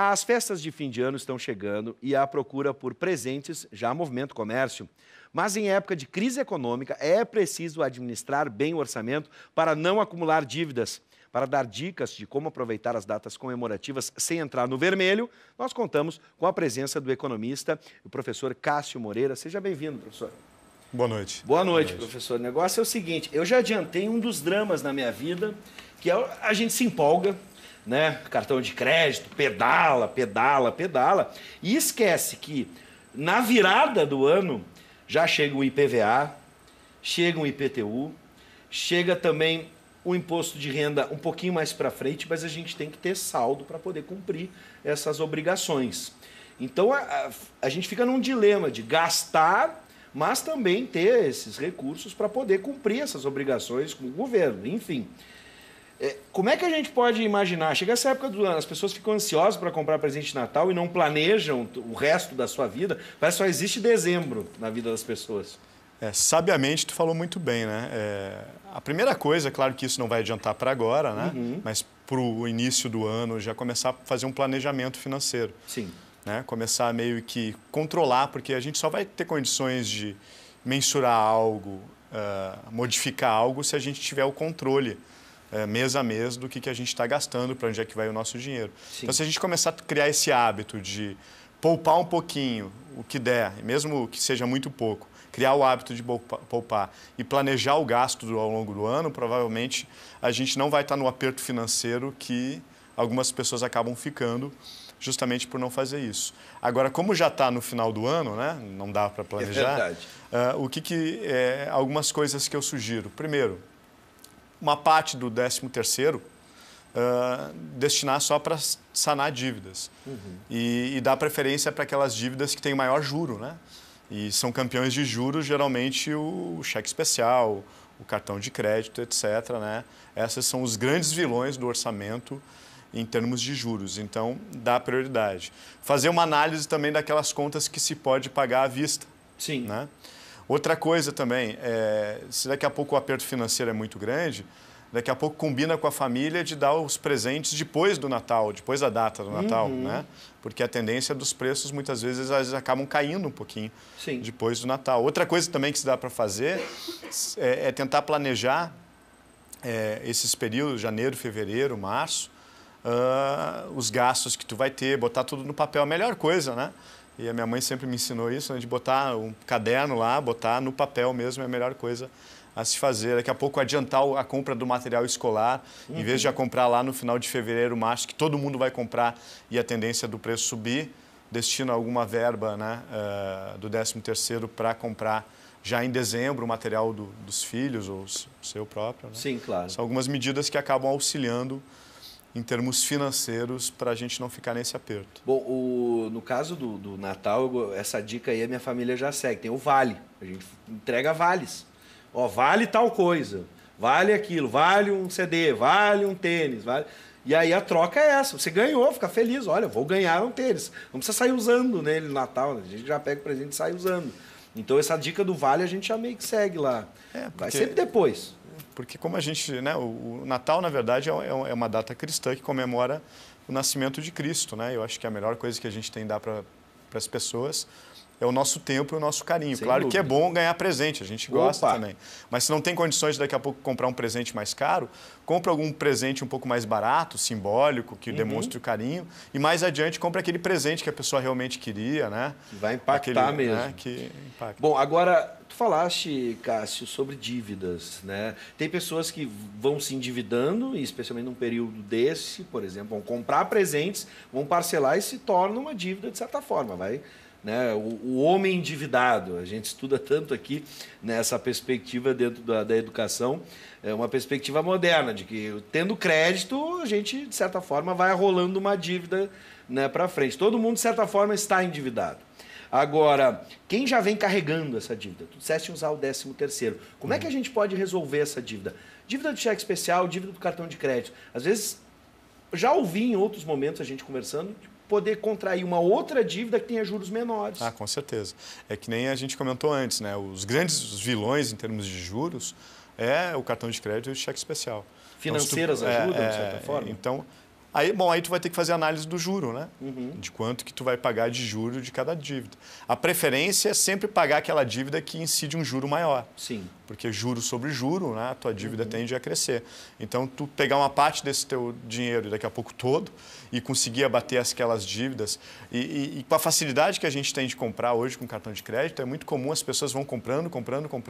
As festas de fim de ano estão chegando e a procura por presentes já movimenta o comércio. Mas em época de crise econômica é preciso administrar bem o orçamento para não acumular dívidas. Para dar dicas de como aproveitar as datas comemorativas sem entrar no vermelho, nós contamos com a presença do economista, o professor Cássio Moreira. Seja bem-vindo, professor. Boa noite. Boa noite, professor. O negócio é o seguinte, eu já adiantei um dos dramas na minha vida, que é a gente se empolga, né? Cartão de crédito, pedala, pedala, pedala, e esquece que na virada do ano já chega o IPVA, chega o IPTU, chega também o imposto de renda um pouquinho mais para frente, mas a gente tem que ter saldo para poder cumprir essas obrigações. Então a gente fica num dilema de gastar, mas também ter esses recursos para poder cumprir essas obrigações com o governo, enfim. Como é que a gente pode imaginar? Chega essa época do ano, as pessoas ficam ansiosas para comprar presente de Natal e não planejam o resto da sua vida. Parece que só existe dezembro na vida das pessoas. Sabiamente, tu falou muito bem, né? A primeira coisa, claro que isso não vai adiantar para agora, né? Mas para o início do ano já começar a fazer um planejamento financeiro. Sim. Né? Começar meio que controlar, porque a gente só vai ter condições de mensurar algo, modificar algo, se a gente tiver o controle mês a mês do que a gente está gastando, para onde é que vai o nosso dinheiro. Sim. Então, se a gente começar a criar esse hábito de poupar um pouquinho, o que der, mesmo que seja muito pouco, criar o hábito de poupar e planejar o gasto ao longo do ano, provavelmente a gente não vai estar no aperto financeiro que algumas pessoas acabam ficando justamente por não fazer isso. Agora, como já está no final do ano, né, não dá para planejar, algumas coisas que eu sugiro. Primeiro, uma parte do 13º destinar só para sanar dívidas e dar preferência para aquelas dívidas que têm maior juro, né? E são campeões de juros, geralmente, o cheque especial, o cartão de crédito, etc., né? Esses são os grandes vilões do orçamento em termos de juros. Então, dá prioridade. Fazer uma análise também daquelas contas que se pode pagar à vista. Sim. Né? Outra coisa também, se daqui a pouco o aperto financeiro é muito grande, daqui a pouco combina com a família de dar os presentes depois do Natal, depois da data do Natal, né? Porque a tendência dos preços, muitas vezes, acabam caindo um pouquinho depois do Natal. Outra coisa também que se dá para fazer é tentar planejar esses períodos, janeiro, fevereiro, março, os gastos que tu vai ter, botar tudo no papel. A melhor coisa, né? E a minha mãe sempre me ensinou isso, né? De botar um caderno lá, botar no papel mesmo é a melhor coisa a se fazer. Daqui a pouco adiantar a compra do material escolar, em vez de já comprar lá no final de fevereiro, março, que todo mundo vai comprar e a tendência do preço subir, destina alguma verba, né, do 13º para comprar já em dezembro o material dos filhos ou o seu próprio. Né? Sim, claro. São algumas medidas que acabam auxiliando em termos financeiros para a gente não ficar nesse aperto. Bom, no caso do Natal, essa dica aí a minha família já segue. Tem o vale. A gente entrega vales. Ó, vale tal coisa, vale aquilo, vale um CD, vale um tênis, vale... E aí a troca é essa, você ganhou, fica feliz, olha, vou ganhar um tênis. Não precisa sair usando nele no Natal, a gente já pega o presente e sai usando. Então essa dica do vale a gente já meio que segue lá. Vai sempre depois. Porque como a gente, né, o Natal, na verdade, é uma data cristã que comemora o nascimento de Cristo, né? Eu acho que a melhor coisa que a gente tem a dar para as pessoas é o nosso tempo e o nosso carinho. Sem claro dúvida. que é bom ganhar presente, a gente gosta também. Mas se não tem condições de daqui a pouco comprar um presente mais caro, compra algum presente um pouco mais barato, simbólico, que demonstre o carinho. E mais adiante, compra aquele presente que a pessoa realmente queria, né? Vai impactar mesmo. Né, que impacta. Bom, agora, tu falaste, Cássio, sobre dívidas, né? Tem pessoas que vão se endividando, e especialmente num período desse, por exemplo, vão comprar presentes, vão parcelar e se torna uma dívida de certa forma, vai... Né? O homem endividado, a gente estuda tanto aqui nessa perspectiva dentro da educação, é uma perspectiva moderna, de que tendo crédito, a gente, de certa forma, vai rolando uma dívida, né, para frente. Todo mundo, de certa forma, está endividado. Agora, quem já vem carregando essa dívida? Tu disseste usar o 13º. Como é que a gente pode resolver essa dívida? Dívida do cheque especial, dívida do cartão de crédito. Às vezes, já ouvi em outros momentos a gente conversando, poder contrair uma outra dívida que tenha juros menores. Com certeza. É que nem a gente comentou antes, né? Os grandes vilões em termos de juros é o cartão de crédito e o cheque especial. Financeiras ajudam, de certa forma? Então, Aí tu vai ter que fazer análise do juro, né? De quanto que tu vai pagar de juro de cada dívida. A preferência é sempre pagar aquela dívida que incide um juro maior. Sim. Porque juro sobre juro, né, a tua dívida tende a crescer. Então, tu pegar uma parte desse teu dinheiro e daqui a pouco todo e conseguir abater aquelas dívidas e com a facilidade que a gente tem de comprar hoje com cartão de crédito, é muito comum, as pessoas vão comprando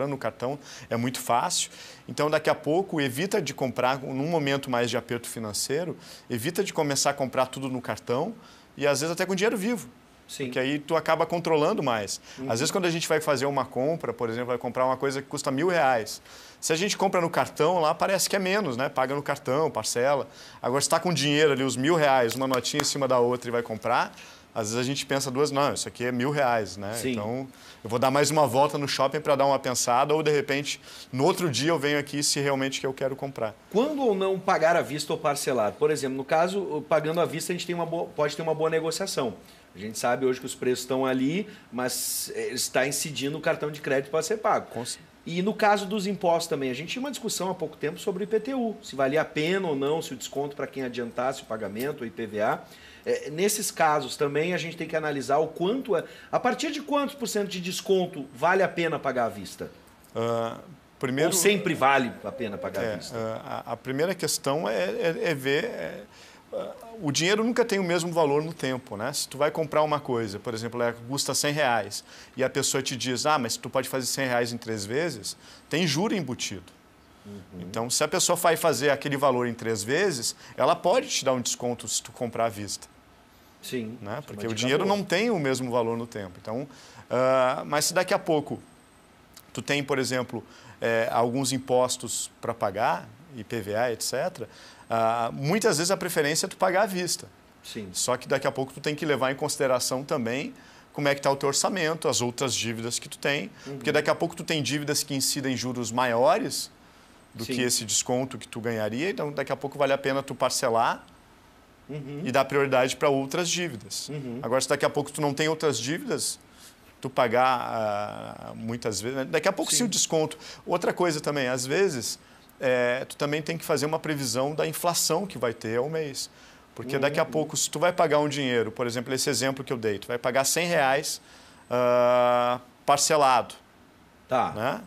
no cartão, é muito fácil. Então, daqui a pouco, evita de comprar, num momento mais de aperto financeiro, evita de começar a comprar tudo no cartão e às vezes até com dinheiro vivo. Sim. Porque aí tu acaba controlando mais. Às vezes, quando a gente vai fazer uma compra, por exemplo, vai comprar uma coisa que custa R$1.000. Se a gente compra no cartão, lá parece que é menos, né? Paga no cartão, parcela. Agora, se está com dinheiro ali, os R$1.000, uma notinha em cima da outra e vai comprar, às vezes a gente pensa duas, não, isso aqui é R$1.000, né? Sim. Então, eu vou dar mais uma volta no shopping para dar uma pensada ou, de repente, no outro dia eu venho aqui se realmente que eu quero comprar. Quando ou não pagar à vista ou parcelado? Por exemplo, no caso, pagando à vista, a gente tem pode ter uma boa negociação. A gente sabe hoje que os preços estão ali, mas está incidindo o cartão de crédito para ser pago. E no caso dos impostos também, a gente tinha uma discussão há pouco tempo sobre o IPTU, se valia a pena ou não, se o desconto para quem adiantasse o pagamento, o IPVA. Nesses casos também a gente tem que analisar o quanto a partir de quantos % de desconto vale a pena pagar à vista? Primeiro, ou sempre vale a pena pagar à vista? A primeira questão é ver... o dinheiro nunca tem o mesmo valor no tempo, né? Se tu vai comprar uma coisa, por exemplo, ela custa R$100 e a pessoa te diz, mas tu pode fazer R$100 em 3 vezes, tem juro embutido. Então, se a pessoa vai fazer aquele valor em 3 vezes, ela pode te dar um desconto se tu comprar à vista. Sim. Né? Porque o dinheiro não tem o mesmo valor no tempo. Então, mas se daqui a pouco tu tem, por exemplo, alguns impostos para pagar, IPVA, etc., muitas vezes a preferência é tu pagar à vista. Sim. Só que daqui a pouco tu tem que levar em consideração também como é que está o teu orçamento, as outras dívidas que tu tem, porque daqui a pouco tu tem dívidas que incidem juros maiores do que esse desconto que tu ganharia, então daqui a pouco vale a pena tu parcelar e dar prioridade para outras dívidas. Agora, se daqui a pouco tu não tem outras dívidas, tu pagar muitas vezes... Daqui a pouco, se o desconto... Outra coisa também, às vezes, tu também tem que fazer uma previsão da inflação que vai ter ao mês. Porque daqui a pouco, se tu vai pagar um dinheiro, por exemplo, esse exemplo que eu dei, tu vai pagar R$100 parcelado. Tá. Né?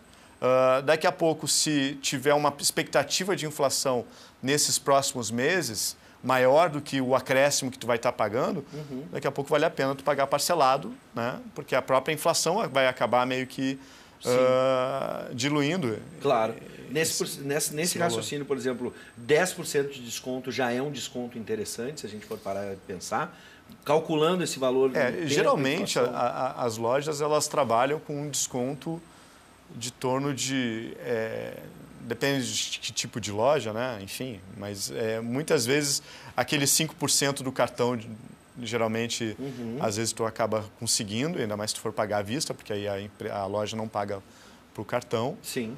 Daqui a pouco, se tiver uma expectativa de inflação nesses próximos meses, maior do que o acréscimo que tu vai estar pagando, daqui a pouco vale a pena tu pagar parcelado, né? Porque a própria inflação vai acabar meio que diluindo. Claro. Nesse raciocínio, por exemplo, 10% de desconto já é um desconto interessante, se a gente for parar de pensar. Calculando esse valor... geralmente, as lojas elas trabalham com um desconto de torno de... depende de que tipo de loja, né? Enfim, mas muitas vezes aqueles 5% do cartão, geralmente, às vezes tu acaba conseguindo, ainda mais se tu for pagar à vista, porque aí a loja não paga para o cartão. Sim.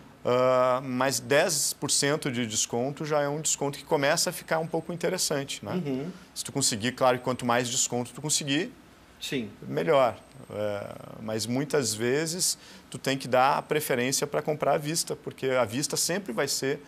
Mas 10% de desconto já é um desconto que começa a ficar um pouco interessante, né? Se tu conseguir, claro, quanto mais desconto tu conseguir, sim, melhor. Mas muitas vezes tu tem que dar a preferência para comprar à vista, porque à vista sempre vai ser,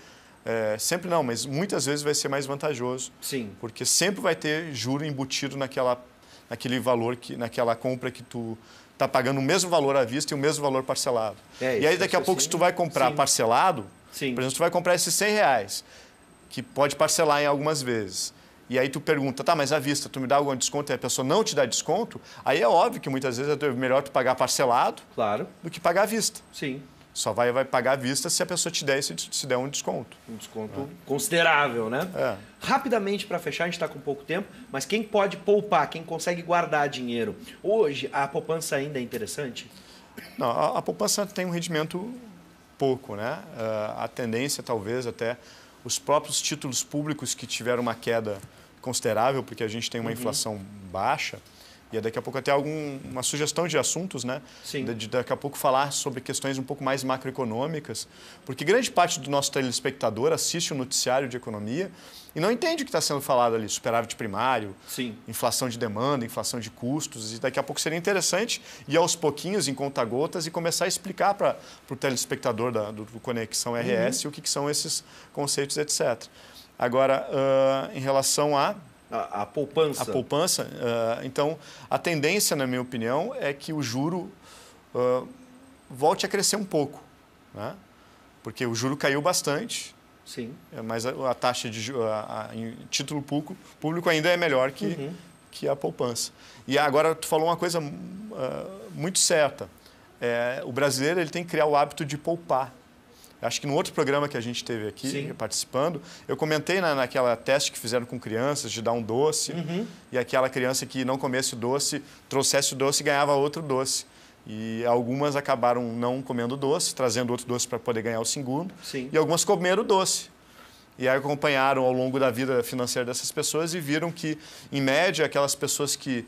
sempre não, mas muitas vezes vai ser mais vantajoso. Sim. Porque sempre vai ter juro embutido naquele valor, naquela compra que tu está pagando o mesmo valor à vista e o mesmo valor parcelado. E aí daqui a pouco, se tu vai comprar parcelado, por exemplo, tu vai comprar esses R$100, que pode parcelar em algumas vezes. E aí tu pergunta, tá, mas à vista, tu me dá algum desconto e a pessoa não te dá desconto, aí é óbvio que muitas vezes é melhor tu pagar parcelado do que pagar à vista. Sim. Só vai pagar à vista se a pessoa te der um desconto. Um desconto considerável, né? Rapidamente, para fechar, a gente está com pouco tempo, mas quem pode poupar, quem consegue guardar dinheiro, hoje a poupança ainda é interessante? Não, a poupança tem um rendimento pouco, né? A tendência, talvez, até os próprios títulos públicos que tiveram uma queda considerável, porque a gente tem uma inflação baixa, e daqui a pouco até uma sugestão de assuntos, né? Sim. De daqui a pouco falar sobre questões um pouco mais macroeconômicas, porque grande parte do nosso telespectador assiste o noticiário de economia e não entende o que está sendo falado ali, superávit primário, inflação de demanda, inflação de custos, e daqui a pouco seria interessante ir aos pouquinhos, em conta-gotas, e começar a explicar para o telespectador do Conexão RS o que são esses conceitos, etc. Agora, em relação a A poupança. A poupança. Então, a tendência, na minha opinião, é que o juro volte a crescer um pouco, né? Porque o juro caiu bastante. Sim. Mas a taxa de em título público ainda é melhor que a poupança. E agora tu falou uma coisa muito certa. O brasileiro ele tem que criar o hábito de poupar. Acho que no outro programa que a gente teve aqui, participando, eu comentei naquela teste que fizeram com crianças, de dar um doce, e aquela criança que não comesse o doce, trouxesse o doce e ganhava outro doce. E algumas acabaram não comendo doce, trazendo outro doce para poder ganhar o segundo, e algumas comeram o doce. E aí acompanharam ao longo da vida financeira dessas pessoas e viram que, em média, aquelas pessoas que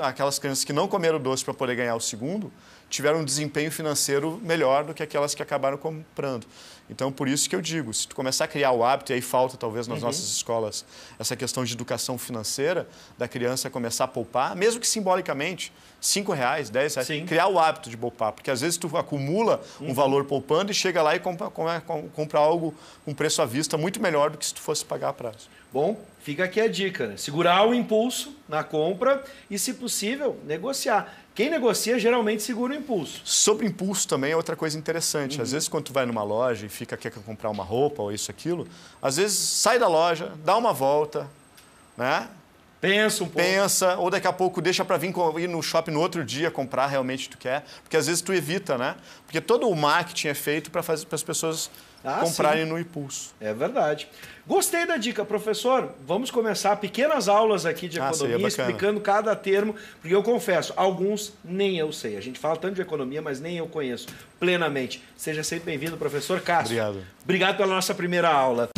aquelas crianças que não comeram doce para poder ganhar o segundo, tiveram um desempenho financeiro melhor do que aquelas que acabaram comprando. Então, por isso que eu digo, se tu começar a criar o hábito, e aí falta talvez nas nossas escolas essa questão de educação financeira, da criança começar a poupar, mesmo que simbolicamente, R$5, R$10, criar o hábito de poupar, porque às vezes tu acumula um valor poupando e chega lá e compra algo com preço à vista muito melhor do que se tu fosse pagar a prazo. Bom, fica aqui a dica, né? Segurar o impulso na compra e, se possível, negociar. Quem negocia geralmente segura o impulso. Sobre impulso também é outra coisa interessante. Às vezes, quando tu vai numa loja e quer comprar uma roupa ou isso, aquilo, às vezes sai da loja, dá uma volta, né? Pensa um pouco. Pensa, ou daqui a pouco deixa para ir no shopping no outro dia comprar realmente o que tu quer. Porque às vezes tu evita, né? Porque todo o marketing é feito para as pessoas comprarem no impulso. É verdade. Gostei da dica, professor. Vamos começar pequenas aulas aqui de economia, explicando cada termo, porque eu confesso, alguns nem eu sei. A gente fala tanto de economia, mas nem eu conheço plenamente. Seja sempre bem-vindo, professor Cássio. Obrigado. Obrigado pela nossa primeira aula.